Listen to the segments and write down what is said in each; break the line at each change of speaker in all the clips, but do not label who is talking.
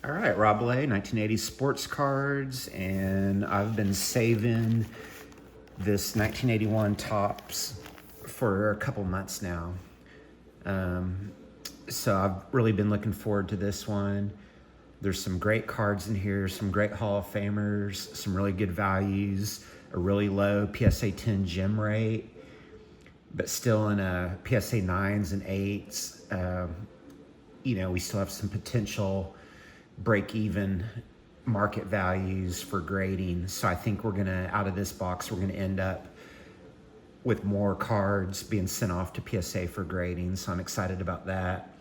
All right, Rob Lay, 1980 sports cards, and I've been saving this 1981 Topps for a couple months now. So I've really been looking forward to this one. There's some great cards in here, some great Hall of Famers, some really good values, a really low PSA 10 gem rate, but still in a PSA 9s and 8s. We still have some potential break-even market values for grading. So I think we're gonna, out of this box, we're gonna end up with more cards being sent off to PSA for grading. So I'm excited about that.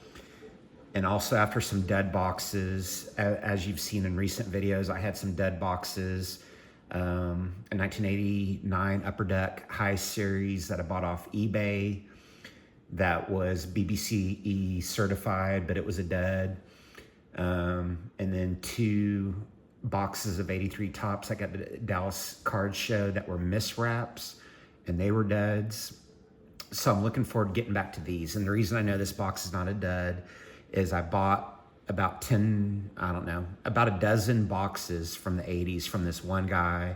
And also after some dead boxes, as you've seen in recent videos, I had some dead boxes, a 1989 Upper Deck High Series that I bought off eBay that was BBCE certified, but it was a dud. And then 2 boxes of 83 Topps I got at the Dallas Card Show that were miswraps, and they were duds. So I'm looking forward to getting back to these. And the reason I know this box is not a dud is I bought about 10, I don't know, about a dozen boxes from the 80s from this one guy,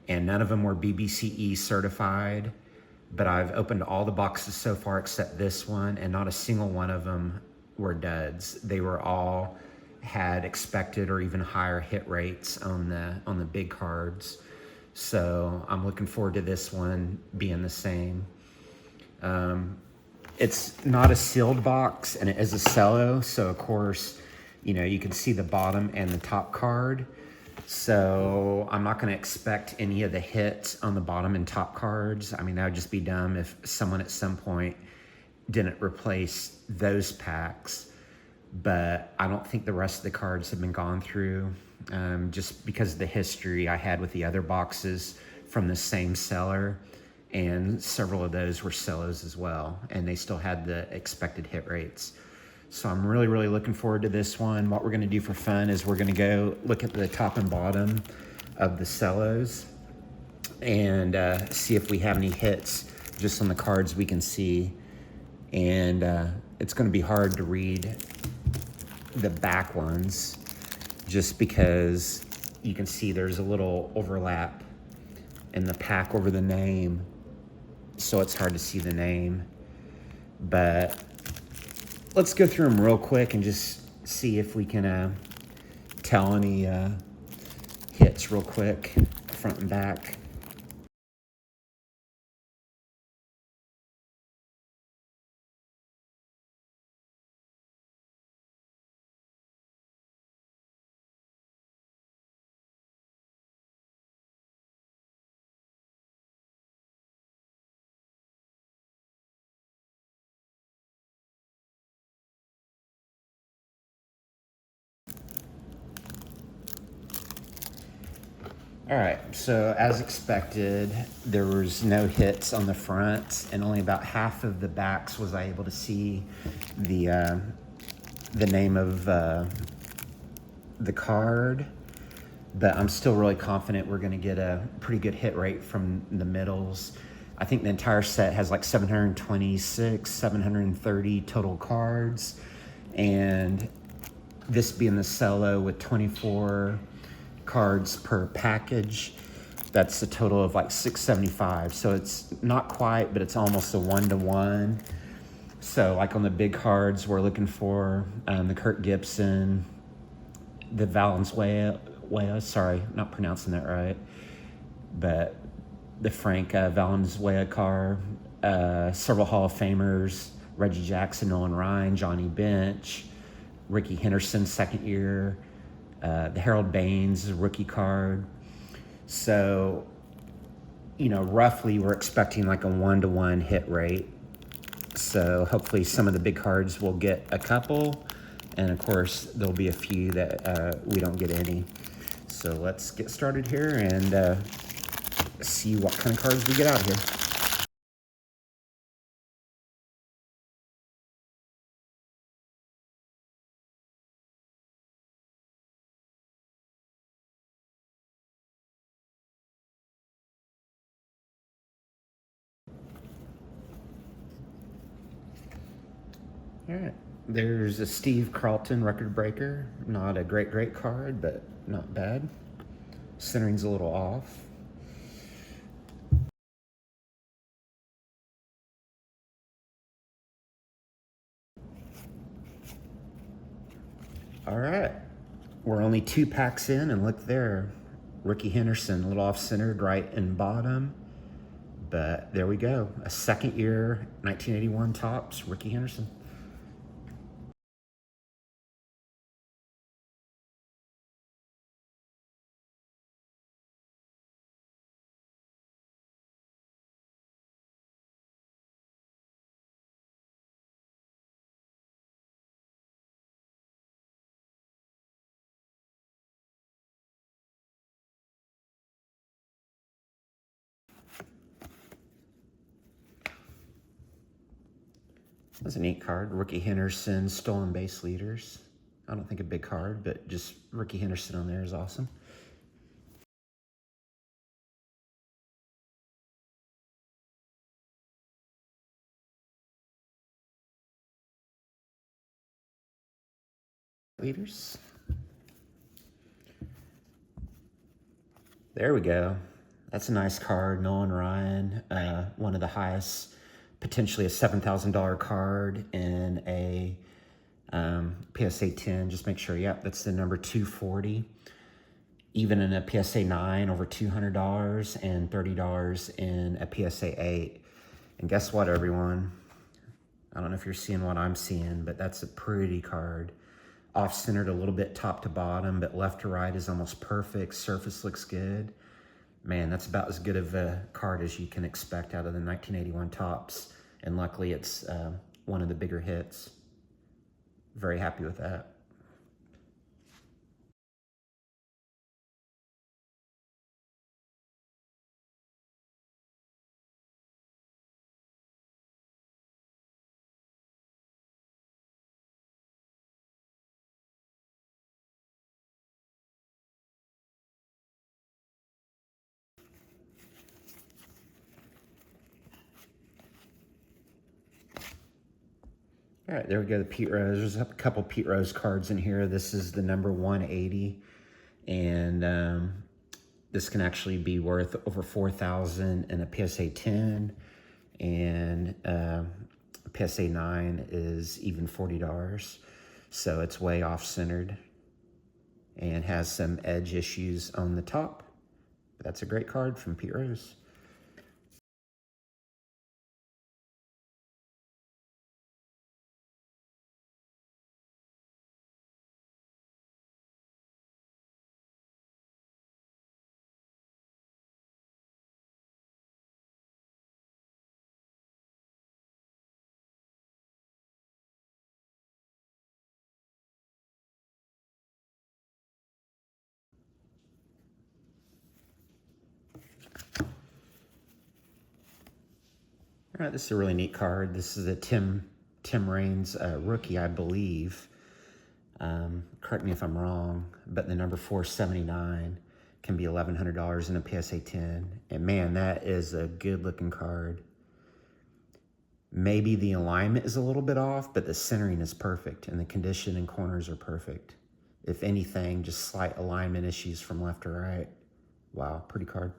and none of them were BBCE certified. But I've opened all the boxes so far except this one, and not a single one of them were duds. They were all had expected or even higher hit rates on the big cards. So I'm looking forward to this one being the same. It's not a sealed box, and it is a cello. So of course, you can see the bottom and the top card. So I'm not going to expect any of the hits on the bottom and top cards. I mean, that would just be dumb if someone at some point didn't replace those packs. But I don't think the rest of the cards have been gone through, just because of the history I had with the other boxes from the same seller, and several of those were cellos as well, and they still had the expected hit rates. So I'm really, really looking forward to this one. What we're gonna do for fun is we're gonna go look at the top and bottom of the cellos and see if we have any hits just on the cards we can see. And it's gonna be hard to read the back ones just because you can see there's a little overlap in the pack over the name, so it's hard to see the name. But let's go through them real quick and just see if we can tell any hits real quick, front and back. All right, so as expected, there was no hits on the front, and only about half of the backs was I able to see the name of the card. But I'm still really confident we're gonna get a pretty good hit rate from the middles. I think the entire set has like 726, 730 total cards, and this being the cello with 24 cards per package, that's a total of like 675. So it's not quite, but it's almost a 1-to-1. So like on the big cards, we're looking for the Kirk Gibson, the Valenzuela, sorry, not pronouncing that right, but the Frank Valenzuela card, several Hall of Famers, Reggie Jackson, Nolan Ryan, Johnny Bench, Rickey Henderson, second year, the Harold Baines rookie card. So, roughly we're expecting like a 1-to-1 hit rate. So hopefully some of the big cards will get a couple, and of course there'll be a few that we don't get any. So let's get started here and see what kind of cards we get out here. All right, There's a Steve Carlton record breaker. Not a great card, but not bad. Centering's a little off. All right. We're only 2 packs in, and look there. Rickey Henderson, a little off-centered right and bottom. But there we go. A second year, 1981 tops, Rickey Henderson. That's a neat card. Rickey Henderson, stolen base leaders. I don't think a big card, but just Rickey Henderson on there is awesome. Leaders. There we go. That's a nice card. Nolan Ryan, one of the highest, potentially a $7,000 card in a PSA 10. Just make sure, yep, that's the number 240. Even in a PSA 9, over $200, and $30 in a PSA 8. And guess what, everyone? I don't know if you're seeing what I'm seeing, but that's a pretty card. Off-centered a little bit top to bottom, but left to right is almost perfect. Surface looks good. Man, that's about as good of a card as you can expect out of the 1981 tops. And luckily it's one of the bigger hits. Very happy with that. All right, there we go, the Pete Rose. There's a couple Pete Rose cards in here. This is the number 180, and this can actually be worth over $4,000 in a PSA 10, and PSA 9 is even $40. So it's way off-centered and has some edge issues on the top. But that's a great card from Pete Rose. All right, this is a really neat card. This is a Tim Raines rookie, I believe. Correct me if I'm wrong, but the number 479 can be $1,100 in a PSA 10. And man, that is a good looking card. Maybe the alignment is a little bit off, but the centering is perfect and the condition and corners are perfect. If anything, just slight alignment issues from left to right. Wow, pretty card.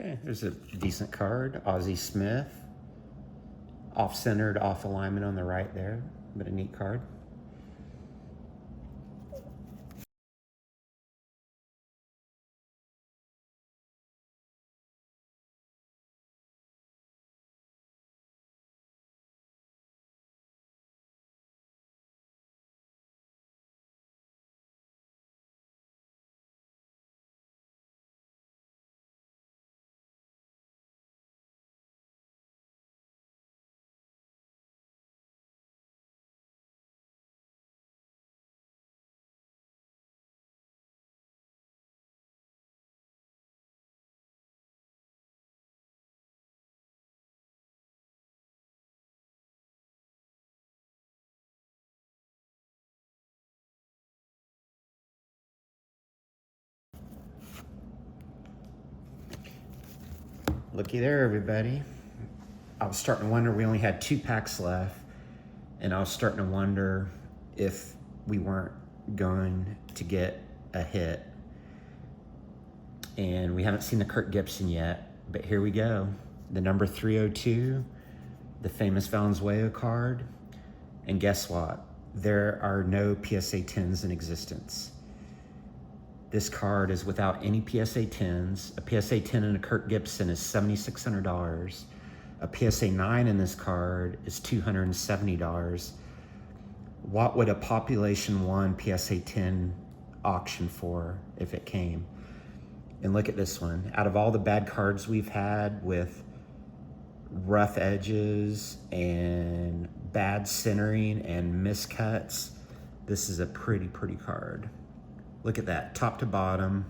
Okay, there's a decent card. Ozzie Smith. Off-centered, off alignment on the right there, but a neat card. Looky there, everybody. I was starting to wonder, we only had 2 packs left, and I was starting to wonder if we weren't going to get a hit. And we haven't seen the Kirk Gibson yet, but here we go. The number 302, the famous Valenzuela card. And guess what? There are no PSA 10s in existence. This card is without any PSA 10s. A PSA 10 in a Kirk Gibson is $7,600. A PSA 9 in this card is $270. What would a Population 1 PSA 10 auction for if it came? And look at this one. Out of all the bad cards we've had with rough edges and bad centering and miscuts, this is a pretty card. Look at that, top to bottom,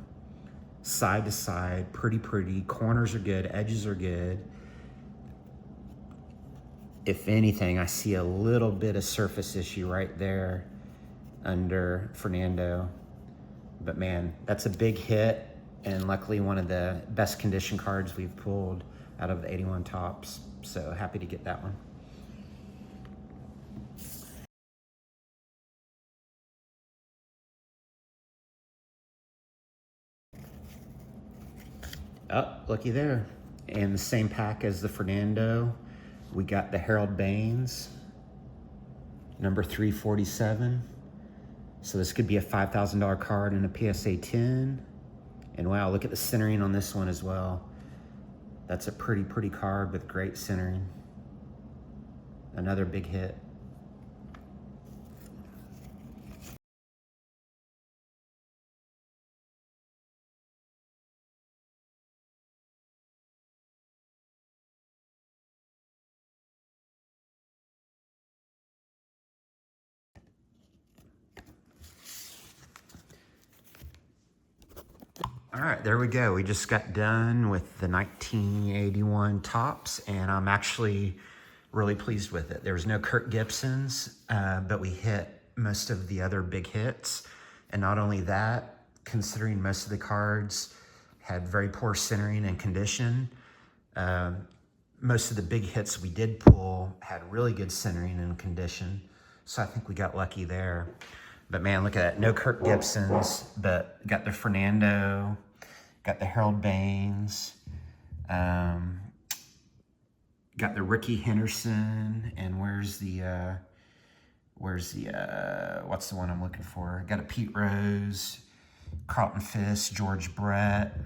side to side, pretty. Corners are good, edges are good. If anything, I see a little bit of surface issue right there under Fernando. But man, that's a big hit, and luckily one of the best condition cards we've pulled out of the 81 tops. So happy to get that one. Oh, looky there. And the same pack as the Fernando, we got the Harold Baines, number 347. So this could be a $5,000 card in a PSA 10. And wow, look at the centering on this one as well. That's a pretty card with great centering. Another big hit. All right, there we go. We just got done with the 1981 tops, and I'm actually really pleased with it. There was no Kirk Gibsons, but we hit most of the other big hits. And not only that, considering most of the cards had very poor centering and condition, most of the big hits we did pull had really good centering and condition. So I think we got lucky there. But man, look at that. No Kirk Gibsons, but got the Fernando, got the Harold Baines, got the Rickey Henderson, and where's the what's the one I'm looking for? Got a Pete Rose, Carlton Fisk, George Brett,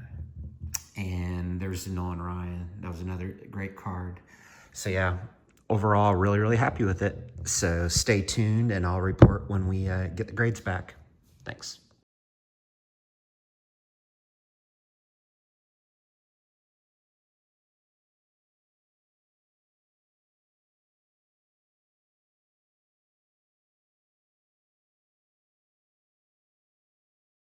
and there's the Nolan Ryan. That was another great card. So yeah, overall, really happy with it. So stay tuned, and I'll report when we get the grades back. Thanks.